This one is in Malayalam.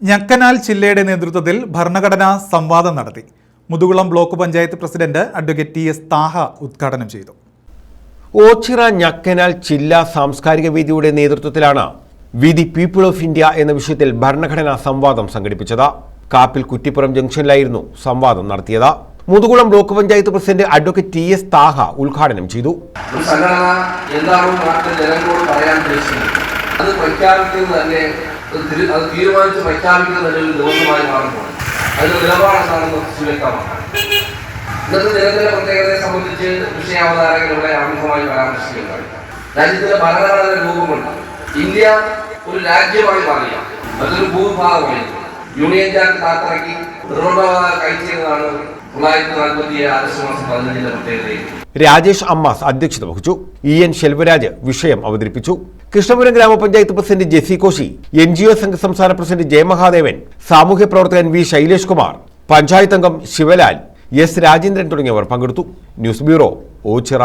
ഞക്കനാൽ ജില്ലയുടെ നേതൃത്വത്തിൽ ഭരണഘടനാ സംവാദം നടത്തി. Muthukulam block panchayat president advocate T S Thaha ഉദ്ഘാടനം ചെയ്തു. ഓച്ചിറ ഞക്കനാൽ ജില്ലാ സാംസ്കാരിക വേദിയുടെ നേതൃത്വത്തിലാണ് we the people of India എന്ന വിഷയത്തിൽ ഭരണഘടനാ സംവാദം സംഘടിപ്പിച്ചത്. കാപ്പിൽ കുറ്റിപ്പുറം ജംഗ്ഷനിലായിരുന്നു സംവാദം നടത്തിയത്. Muthukulam block panchayat president advocate T S Thaha ഉദ്ഘാടനം ചെയ്തു. അത് തീരുമാനിച്ച് പ്രഖ്യാപിക്കുന്ന ഒരു ദിവസമായി മാറുമ്പോൾ അതിന്റെ നിലപാടെന്താണെന്ന് സുലഭമാണ്. ഇന്നത്തെ നിലവിലെ പ്രത്യേകതയെ സംബന്ധിച്ച് വിഷയാവതാരകർ ഇവിടെ ആമുഖമായി പരാമർശിക്കുകയുണ്ടായി. രാജ്യത്തിന്റെ ഭരണഘടന രൂപമുണ്ട്. ഇന്ത്യ ഒരു രാജ്യമായി മാറിയ അതൊരു ഭൂവിഭാഗമായി യൂണിയൻ ജാക്ക് കാത്തിറക്കി നിർബന്ധമായ കൈച്ചേർന്നതാണ് 1947 ആഗസ്റ്റ് മാസം 15 പ്രത്യേകതയിൽ. രാജേഷ് അമ്മാസ് അധ്യക്ഷത വഹിച്ചു. EN ശെൽവരാജ് വിഷയം അവതരിപ്പിച്ചു. കൃഷ്ണപുരം ഗ്രാമപഞ്ചായത്ത് പ്രസിഡന്റ് ജെസി കോശി, NGO സംഘ സംസ്ഥാന പ്രസിഡന്റ് ജയമഹാദേവൻ, സാമൂഹ്യ പ്രവർത്തകൻ വി ശൈലേഷ് കുമാർ, പഞ്ചായത്ത് അംഗം ശിവലാൽ, S രാജേന്ദ്രൻ തുടങ്ങിയവർ പങ്കെടുത്തു. News bureau, Ochira.